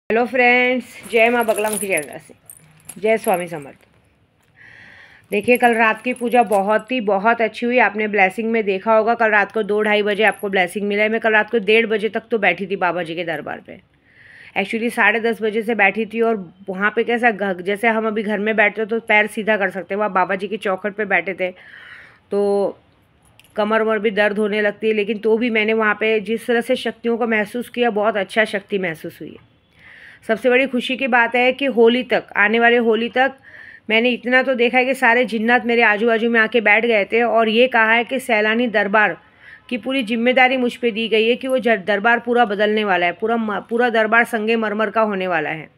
Hello friends, जय माँ बगलामुखी जय से जय स्वामी समर्थ। देखिए, कल रात की पूजा बहुत अच्छी हुई। आपने ब्लेसिंग में देखा होगा, कल रात को 2-2:30 बजे आपको ब्लेसिंग मिला है। मैं कल रात को 1:30 बजे तक तो बैठी थी बाबा जी के दरबार पे। एक्चुअली 10:30 बजे से बैठी थी, और वहाँ पे कैसा जैसे हम अभी घर में बैठते तो पैर सीधा कर सकते हैं, वहाँ बाबा जी की चौखट पर बैठे थे तो कमर वमर भी दर्द होने लगती है। लेकिन तो भी मैंने वहाँ पे जिस तरह से शक्तियों को महसूस किया, बहुत अच्छा शक्ति महसूस हुई है। सबसे बड़ी खुशी की बात है कि होली तक, आने वाले होली तक मैंने इतना तो देखा है कि सारे जिन्नात मेरे आजू बाजू में आके बैठ गए थे, और ये कहा है कि सैलानी दरबार की पूरी जिम्मेदारी मुझ पे दी गई है कि वो दरबार पूरा बदलने वाला है। पूरा दरबार संगमरमर का होने वाला है।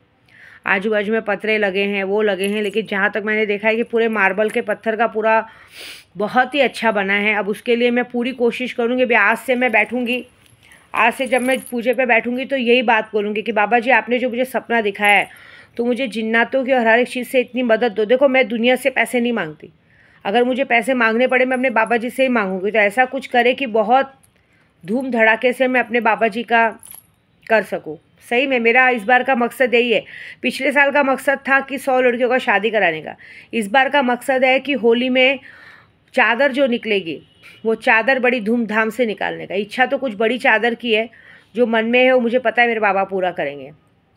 आजू बाजू में पत्थरे लगे हैं, वो लगे हैं, लेकिन जहाँ तक मैंने देखा है कि पूरे मार्बल के पत्थर का पूरा बहुत ही अच्छा बना है। अब उसके लिए मैं पूरी कोशिश करूँगी। अभी आज से मैं बैठूँगी, आज से जब मैं पूजे पे बैठूंगी तो यही बात बोलूँगी कि बाबा जी, आपने जो मुझे सपना दिखाया है तो मुझे जिन्नातों की और हर एक चीज़ से इतनी मदद दो। देखो, मैं दुनिया से पैसे नहीं मांगती। अगर मुझे पैसे मांगने पड़े, मैं अपने बाबा जी से ही मांगूंगी। तो ऐसा कुछ करे कि बहुत धूम धड़ाके से मैं अपने बाबा जी का कर सकूँ। सही में मेरा इस बार का मकसद यही है। पिछले साल का मकसद था कि 100 लड़कियों का शादी कराने का। इस बार का मकसद है कि होली में चादर जो निकलेगी, वो चादर बड़ी धूमधाम से निकालने का। इच्छा तो कुछ बड़ी चादर की है, जो मन में है वो मुझे पता है मेरे बाबा पूरा करेंगे।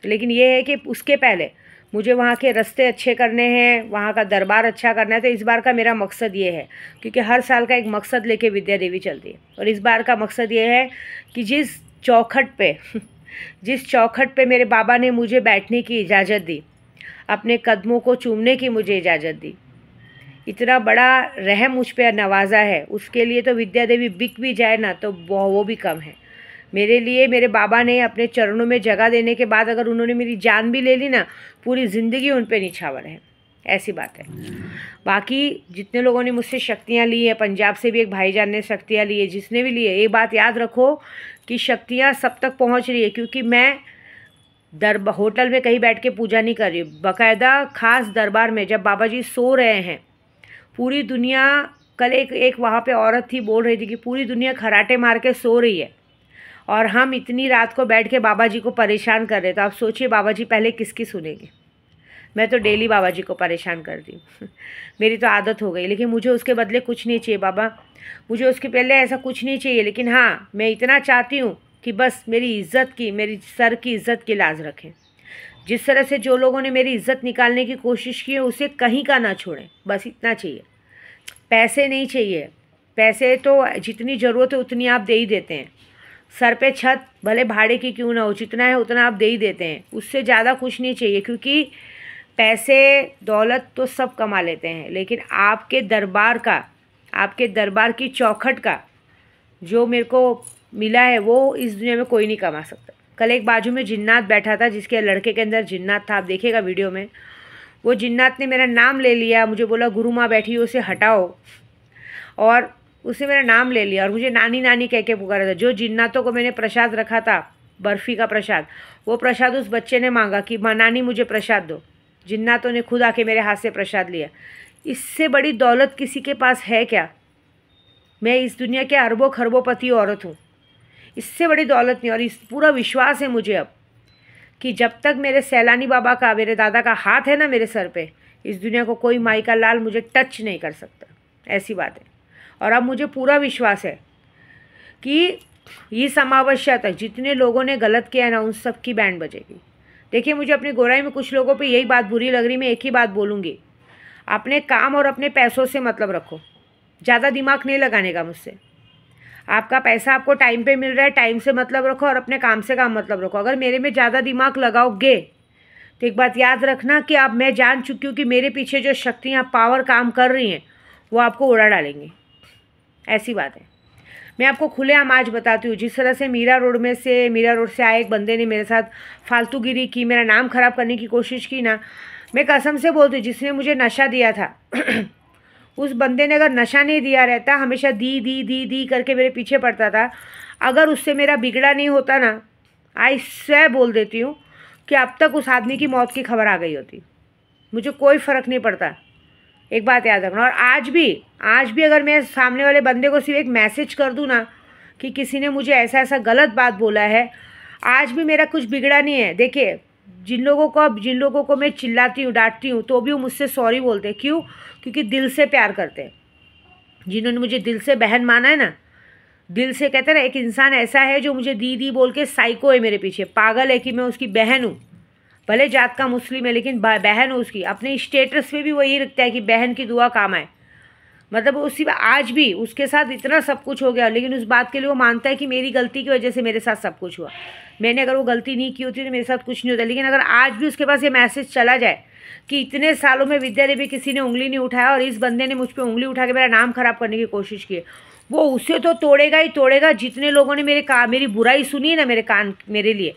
लेकिन ये है कि उसके पहले मुझे वहाँ के रास्ते अच्छे करने हैं, वहाँ का दरबार अच्छा करना है। तो इस बार का मेरा मकसद ये है, क्योंकि हर साल का एक मकसद लेके विद्या देवी चलती है, और इस बार का मकसद ये है कि जिस चौखट पे मेरे बाबा ने मुझे बैठने की इजाज़त दी, अपने कदमों को चूमने की मुझे इजाज़त दी, इतना बड़ा रहम मुझ पर नवाजा है, उसके लिए तो विद्या देवी बिक भी जाए ना तो वो भी कम है मेरे लिए। मेरे बाबा ने अपने चरणों में जगह देने के बाद अगर उन्होंने मेरी जान भी ले ली ना, पूरी ज़िंदगी उन पे निछावर है, ऐसी बात है। बाकी जितने लोगों ने मुझसे शक्तियाँ ली हैं, पंजाब से भी एक भाईजान ने शक्तियाँ ली है, जिसने भी ली है, एक बात याद रखो कि शक्तियाँ सब तक पहुँच रही है। क्योंकि मैं होटल में कहीं बैठ के पूजा नहीं कर रही हूँ, बाकायदा खास दरबार में जब बाबा जी सो रहे हैं, पूरी दुनिया, कल एक वहाँ पे औरत थी, बोल रही थी कि पूरी दुनिया खराटे मार के सो रही है और हम इतनी रात को बैठ के बाबा जी को परेशान कर रहे। तो आप सोचिए बाबा जी पहले किसकी सुनेंगे। मैं तो डेली बाबा जी को परेशान करती हूँ मेरी तो आदत हो गई। लेकिन मुझे उसके बदले कुछ नहीं चाहिए बाबा, मुझे उसके पहले ऐसा कुछ नहीं चाहिए। लेकिन हाँ, मैं इतना चाहती हूँ कि बस मेरी इज़्ज़त की, मेरी सर की इज़्ज़त की लाज रखें। जिस तरह से जो लोगों ने मेरी इज़्ज़त निकालने की कोशिश की है, उसे कहीं का ना छोड़ें, बस इतना चाहिए। पैसे नहीं चाहिए, पैसे तो जितनी ज़रूरत है उतनी आप दे ही देते हैं। सर पे छत भले भाड़े की क्यों ना हो, जितना है उतना आप दे ही देते हैं, उससे ज़्यादा कुछ नहीं चाहिए। क्योंकि पैसे दौलत तो सब कमा लेते हैं, लेकिन आपके दरबार की चौखट का जो मेरे को मिला है वो इस दुनिया में कोई नहीं कमा सकता। कल एक बाजू में जिन्नात बैठा था, जिसके लड़के के अंदर जिन्नात था, आप देखिएगा वीडियो में। वो जिन्नात ने मेरा नाम ले लिया, मुझे बोला गुरु माँ बैठी हो, उसे हटाओ, और उसने मेरा नाम ले लिया और मुझे नानी नानी कह के पुकारा था। जो जिन्नातों को मैंने प्रसाद रखा था, बर्फ़ी का प्रसाद, वो प्रसाद उस बच्चे ने मांगा कि माँ नानी मुझे प्रसाद दो। जिन्नातों ने खुद आके मेरे हाथ से प्रसाद लिया। इससे बड़ी दौलत किसी के पास है क्या? मैं इस दुनिया के अरबों खरबोपति औरत हूँ, इससे बड़ी दौलत नहीं। और इस पूरा विश्वास है मुझे अब कि जब तक मेरे सैलानी बाबा का, मेरे दादा का हाथ है ना मेरे सर पे, इस दुनिया को कोई माई का लाल मुझे टच नहीं कर सकता, ऐसी बात है। और अब मुझे पूरा विश्वास है कि इस अमावस्या तक जितने लोगों ने गलत किया है ना, उन सब की बैंड बजेगी। देखिए, मुझे अपनी गोराई में कुछ लोगों पे यही बात बुरी लग रही, मैं एक ही बात बोलूँगी, अपने काम और अपने पैसों से मतलब रखो, ज़्यादा दिमाग नहीं लगाने का मुझसे। आपका पैसा आपको टाइम पे मिल रहा है, टाइम से मतलब रखो, और अपने काम से काम मतलब रखो। अगर मेरे में ज़्यादा दिमाग लगाओगे तो एक बात याद रखना कि अब मैं जान चुकी हूँ कि मेरे पीछे जो शक्तियाँ, पावर काम कर रही हैं, वो आपको उड़ा डालेंगी, ऐसी बात है। मैं आपको खुलेआम आज बताती हूँ, जिस तरह से मीरा रोड से आए एक बंदे ने मेरे साथ फालतूगिरी की, मेरा नाम ख़राब करने की कोशिश की ना, मैं कसम से बोलती हूँ, जिसने मुझे नशा दिया था उस बंदे ने अगर नशा नहीं दिया रहता, हमेशा दी करके मेरे पीछे पड़ता था, अगर उससे मेरा बिगड़ा नहीं होता ना, आई स्वयं बोल देती हूँ कि अब तक उस आदमी की मौत की खबर आ गई होती। मुझे कोई फ़र्क नहीं पड़ता, एक बात याद रखना। और आज भी अगर मैं सामने वाले बंदे को सिर्फ एक मैसेज कर दूँ ना कि किसी ने मुझे ऐसा ऐसा गलत बात बोला है, आज भी मेरा कुछ बिगड़ा नहीं है। देखिए, जिन लोगों को मैं चिल्लाती हूँ, डांटती हूँ, तो भी वो मुझसे सॉरी बोलते हैं। क्यों? क्योंकि दिल से प्यार करते हैं। जिन्होंने मुझे दिल से बहन माना है ना, दिल से, कहते हैं ना, एक इंसान ऐसा है जो मुझे दीदी बोल के साइको है मेरे पीछे, पागल है कि मैं उसकी बहन हूँ। भले जात का मुस्लिम है लेकिन बहन हूँ उसकी। अपने स्टेटस में भी वही रखता है कि बहन की दुआ काम आए। मतलब उसी आज भी उसके साथ इतना सब कुछ हो गया, लेकिन उस बात के लिए वो मानता है कि मेरी गलती की वजह से मेरे साथ सब कुछ हुआ। मैंने अगर वो गलती नहीं की होती तो मेरे साथ कुछ नहीं होता। लेकिन अगर आज भी उसके पास ये मैसेज चला जाए कि इतने सालों में विद्या देवी किसी ने उंगली नहीं उठाया और इस बंदे ने मुझ पर उंगली उठा के मेरा नाम खराब करने की कोशिश की है, वो उसे तो तोड़ेगा ही तोड़ेगा। जितने लोगों ने मेरी बुराई सुनी है ना मेरे लिए,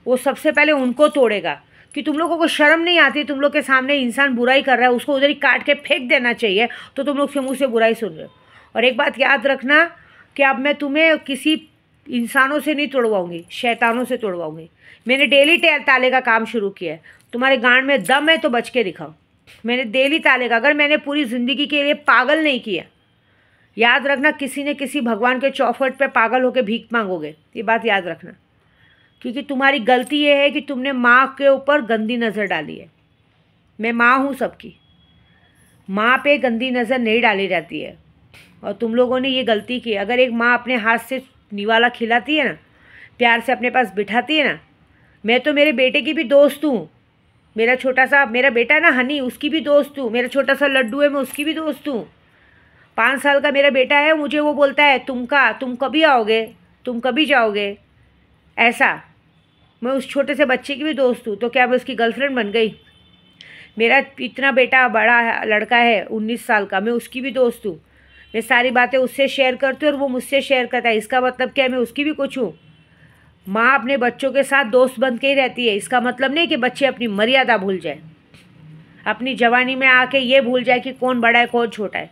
वो सबसे पहले उनको तोड़ेगा। कि तुम लोगों को शर्म नहीं आती? तुम लोग के सामने इंसान बुराई कर रहा है, उसको उधर ही काट के फेंक देना चाहिए, तो तुम लोग मुँह से बुराई सुन रहे हो। और एक बात याद रखना कि अब मैं तुम्हें किसी इंसानों से नहीं तोड़वाऊंगी, शैतानों से तोड़वाऊंगी। मैंने डेली ताले का काम शुरू किया है। तुम्हारे गांड में दम है तो बच के दिखाओ। मैंने डेली ताले का, अगर मैंने पूरी ज़िंदगी के लिए पागल नहीं किया, याद रखना किसी न किसी भगवान के चौखट पे पागल होकर भीख मांगोगे, ये बात याद रखना। क्योंकि तुम्हारी गलती ये है कि तुमने माँ के ऊपर गंदी नज़र डाली है। मैं माँ हूँ सबकी, माँ पे गंदी नज़र नहीं डाली जाती है, और तुम लोगों ने ये गलती की। अगर एक माँ अपने हाथ से निवाला खिलाती है ना, प्यार से अपने पास बिठाती है ना, मैं तो मेरे बेटे की भी दोस्त हूँ। मेरा बेटा ना हनी, उसकी भी दोस्त हूँ। मेरा छोटा सा लड्डू है, मैं उसकी भी दोस्त हूँ। 5 साल का मेरा बेटा है, मुझे वो बोलता है तुम कभी आओगे, तुम कभी जाओगे, ऐसा। मैं उस छोटे से बच्चे की भी दोस्त हूँ, तो क्या मैं उसकी गर्लफ्रेंड बन गई? मेरा इतना बेटा बड़ा लड़का है 19 साल का, मैं उसकी भी दोस्त हूँ। मैं सारी बातें उससे शेयर करती हूँ और वो मुझसे शेयर करता है। इसका मतलब क्या है? मैं उसकी भी कुछ हूँ। माँ अपने बच्चों के साथ दोस्त बन के ही रहती है। इसका मतलब नहीं कि बच्चे अपनी मर्यादा भूल जाए, अपनी जवानी में आके ये भूल जाए कि कौन बड़ा है कौन छोटा है।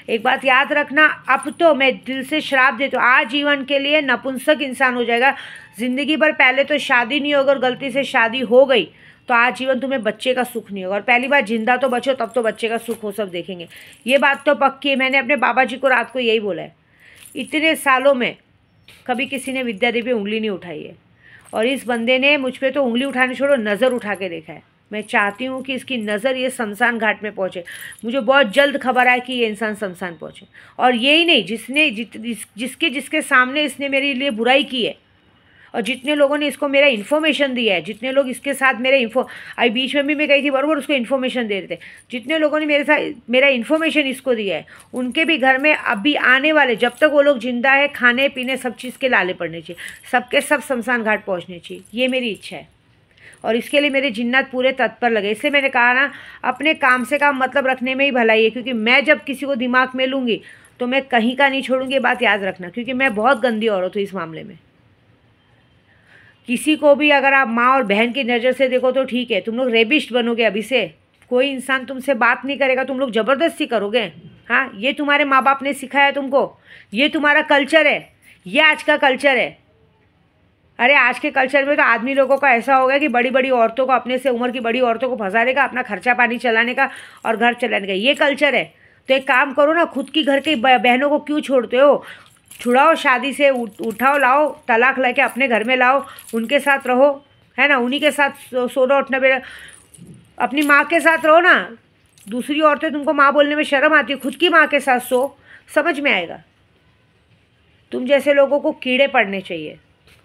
एक बात याद रखना, अब तो मैं दिल से श्राप देती हूँ, आजीवन के लिए नपुंसक इंसान हो जाएगा। ज़िंदगी भर पहले तो शादी नहीं होगी, और गलती से शादी हो गई तो आजीवन तुम्हें बच्चे का सुख नहीं होगा। और पहली बार जिंदा तो बचो, तब तो बच्चे का सुख हो, सब देखेंगे। ये बात तो पक्की है। मैंने अपने बाबा जी को रात को यही बोला है। इतने सालों में कभी किसी ने विद्या देवी उंगली नहीं उठाई है, और इस बंदे ने मुझ पर तो उंगली उठाने छोड़ो, नज़र उठा के देखा है। मैं चाहती हूँ कि इसकी नज़र ये शमशान घाट में पहुँचे। मुझे बहुत जल्द खबर आए कि ये इंसान शमशान पहुँचे। और यही नहीं, जिसके सामने इसने मेरे लिए बुराई की है, और जितने लोगों ने इसको मेरा इन्फॉर्मेशन दिया है, जितने लोग इसके साथ मेरे अभी बीच में भी मैं गई थी बराबर, उसको इन्फॉर्मेशन दे रहे थे। जितने लोगों ने मेरे साथ मेरा इन्फॉर्मेशन इसको दिया है, उनके भी घर में अभी आने वाले, जब तक वो लोग जिंदा है, खाने पीने सब चीज़ के लाले पड़ने चाहिए। सबके सब शमशान घाट पहुँचने चाहिए, ये मेरी इच्छा है। और इसके लिए मेरे जिन्नात पूरे तत्पर लगे। इसलिए मैंने कहा ना, अपने काम से काम मतलब रखने में ही भलाई है। क्योंकि मैं जब किसी को दिमाग में लूँगी तो मैं कहीं का नहीं छोड़ूंगी, ये बात याद रखना। क्योंकि मैं बहुत गंदी औरत हूँ इस मामले में। किसी को भी अगर आप माँ और बहन की नज़र से देखो तो ठीक है, तुम लोग रेबिस्ट बनोगे अभी से। कोई इंसान तुमसे बात नहीं करेगा, तुम लोग ज़बरदस्ती करोगे। हाँ, ये तुम्हारे माँ बाप ने सिखाया तुमको, ये तुम्हारा कल्चर है, ये आज का कल्चर है। अरे आज के कल्चर में तो आदमी लोगों का ऐसा हो गया कि बड़ी बड़ी औरतों को, अपने से उम्र की बड़ी औरतों को फंसा देगा, अपना खर्चा पानी चलाने का और घर चलाने का, ये कल्चर है। तो एक काम करो ना, खुद की घर की बहनों को क्यों छोड़ते हो? छुड़ाओ, शादी से उठाओ, लाओ, तलाक लेके अपने घर में लाओ, उनके साथ रहो, है ना, उन्हीं के साथ सोना उठना बेटा। अपनी माँ के साथ रहो ना। दूसरी औरतें तुमको माँ बोलने में शर्म आती है, खुद की माँ के साथ सो, समझ में आएगा। तुम जैसे लोगों को कीड़े पड़ने चाहिए,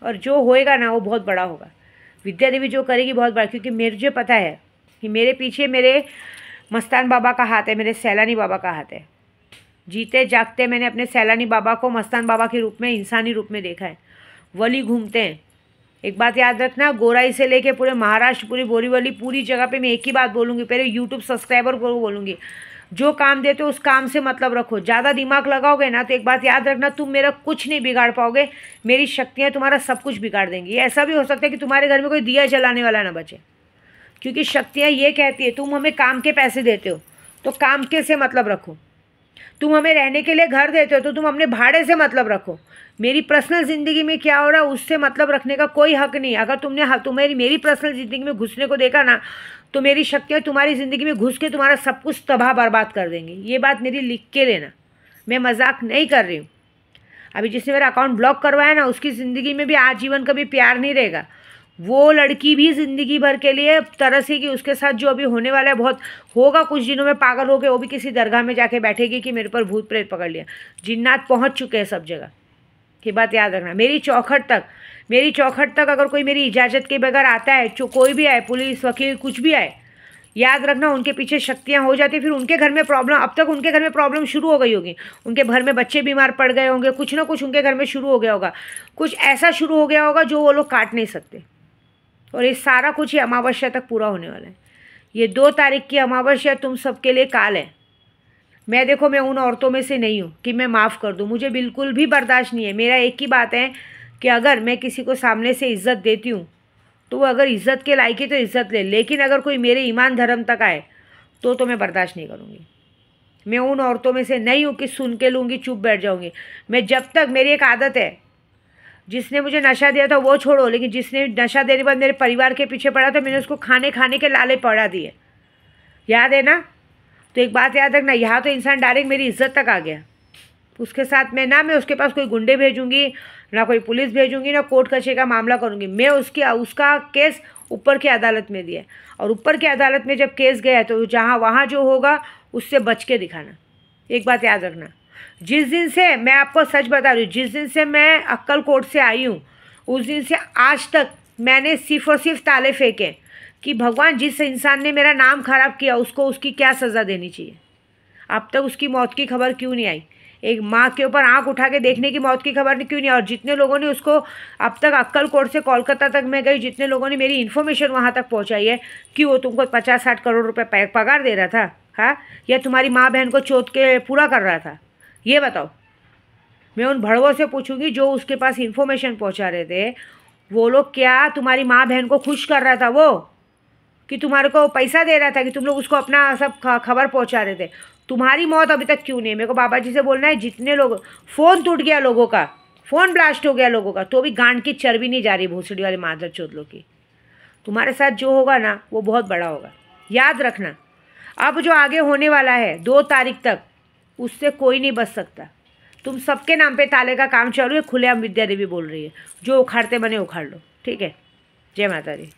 और जो होएगा ना वो बहुत बड़ा होगा। विद्या देवी जो करेगी बहुत बड़ा, क्योंकि मुझे पता है कि मेरे पीछे मेरे मस्तान बाबा का हाथ है, मेरे सैलानी बाबा का हाथ है। जीते जागते मैंने अपने सैलानी बाबा को मस्तान बाबा के रूप में, इंसानी रूप में देखा है। वली घूमते हैं। एक बात याद रखना, गोराई से लेके पूरे महाराष्ट्र, पूरी बोरीवली, पूरी जगह पे मैं एक ही बात बोलूँगी, पहले यूट्यूब सब्सक्राइबर को बोलूँगी, जो काम देते हो उस काम से मतलब रखो। ज़्यादा दिमाग लगाओगे ना तो एक बात याद रखना, तुम मेरा कुछ नहीं बिगाड़ पाओगे, मेरी शक्तियाँ तुम्हारा सब कुछ बिगाड़ देंगी। ऐसा भी हो सकता है कि तुम्हारे घर में कोई दिया जलाने वाला ना बचे, क्योंकि शक्तियाँ ये कहती है, तुम हमें काम के पैसे देते हो तो काम के से मतलब रखो। तुम हमें रहने के लिए घर देते हो तो तुम अपने भाड़े से मतलब रखो। मेरी पर्सनल ज़िंदगी में क्या हो रहा है उससे मतलब रखने का कोई हक नहीं। अगर तुमने मेरी पर्सनल ज़िंदगी में घुसने को देखा ना, तो मेरी शक्तियाँ तुम्हारी ज़िंदगी में घुस के तुम्हारा सब कुछ तबाह बर्बाद कर देंगी। ये बात मेरी लिख के लेना, मैं मजाक नहीं कर रही हूँ। अभी जिसने मेरा अकाउंट ब्लॉक करवाया ना, उसकी ज़िंदगी में भी आजीवन कभी प्यार नहीं रहेगा। वो लड़की भी ज़िंदगी भर के लिए तरसेगी। उसके साथ जो अभी होने वाला है, बहुत होगा कुछ दिनों में, पागल हो के वो भी किसी दरगाह में जाके बैठेगी कि मेरे पर भूत प्रेत पकड़ लिया। जिन्नात पहुंच चुके हैं सब जगह, ये बात याद रखना। मेरी चौखट तक अगर कोई मेरी इजाज़त के बगैर आता है, जो कोई भी आए, पुलिस, वकील, कुछ भी आए, याद रखना उनके पीछे शक्तियाँ हो जाती। फिर उनके घर में प्रॉब्लम, अब तक उनके घर में प्रॉब्लम शुरू हो गई होगी, उनके घर में बच्चे बीमार पड़ गए होंगे, कुछ ना कुछ उनके घर में शुरू हो गया होगा, कुछ ऐसा शुरू हो गया होगा जो वो लोग काट नहीं सकते। और ये सारा कुछ ये अमावस्या तक पूरा होने वाला है। ये 2 तारीख की अमावस्या तुम सबके लिए काल है। मैं देखो, मैं उन औरतों में से नहीं हूँ कि मैं माफ़ कर दूँ, मुझे बिल्कुल भी बर्दाश्त नहीं है। मेरा एक ही बात है कि अगर मैं किसी को सामने से इज़्ज़त देती हूँ तो वो अगर इज़्ज़त के लायक है तो इज़्ज़त ले, लेकिन अगर कोई मेरे ईमान धर्म तक आए तो मैं बर्दाश्त नहीं करूँगी। मैं उन औरतों में से नहीं हूँ कि सुन के लूँगी, चुप बैठ जाऊँगी। मैं जब तक, मेरी एक आदत है, जिसने मुझे नशा दिया था वो छोड़ो, लेकिन जिसने नशा देने के बाद मेरे परिवार के पीछे पड़ा था, मैंने उसको खाने के लाले पड़ा दिए, याद है ना? तो एक बात याद रखना, यहाँ तो इंसान डायरेक्ट मेरी इज्जत तक आ गया, उसके साथ मैं उसके पास कोई गुंडे भेजूंगी, ना कोई पुलिस भेजूंगी, ना कोर्ट कचहरी का मामला करूंगी। मैं उसका केस ऊपर की अदालत में दिया, और ऊपर की अदालत में जब केस गया तो वहाँ जो होगा उससे बच के दिखाना। एक बात याद रखना, जिस दिन से, मैं आपको सच बता रही हूँ, जिस दिन से मैं अक्कल कोर्ट से आई हूँ उस दिन से आज तक मैंने सिर्फ और सिर्फ ताले फेंके कि भगवान, जिस इंसान ने मेरा नाम खराब किया उसको उसकी क्या सज़ा देनी चाहिए। अब तक उसकी मौत की खबर क्यों नहीं आई? एक माँ के ऊपर आंख उठा के देखने की मौत की खबर क्यों नहीं? और जितने लोगों ने उसको, अब तक अक्कल कोर्ट से कोलकाता तक मैं गई, जितने लोगों ने मेरी इन्फॉर्मेशन वहाँ तक पहुँचाई है कि वो तुमको 50-60 करोड़ रुपए पगार दे रहा था, हाँ, या तुम्हारी माँ बहन को चोट के पूरा कर रहा था, ये बताओ। मैं उन भड़वों से पूछूंगी जो उसके पास इन्फॉर्मेशन पहुँचा रहे थे, वो लोग क्या तुम्हारी माँ बहन को खुश कर रहा था वो, कि तुम्हारे को पैसा दे रहा था कि तुम लोग उसको अपना सब खबर पहुंचा रहे थे? तुम्हारी मौत अभी तक क्यों नहीं है? मेरे को बाबा जी से बोलना है, जितने लोग, फ़ोन टूट गया लोगों का, फ़ोन ब्लास्ट हो गया लोगों का, तो भी गांड की चर्बी नहीं जा रही भोसड़ी वाले मादर चोदलों की। तुम्हारे साथ जो होगा ना वो बहुत बड़ा होगा, याद रखना। अब जो आगे होने वाला है 2 तारीख तक, उससे कोई नहीं बच सकता। तुम सबके नाम पे ताले का काम चालू है, खुलेआम विद्या देवी बोल रही है, जो उखाड़ते बने उखाड़ लो, ठीक है? जय माता दी।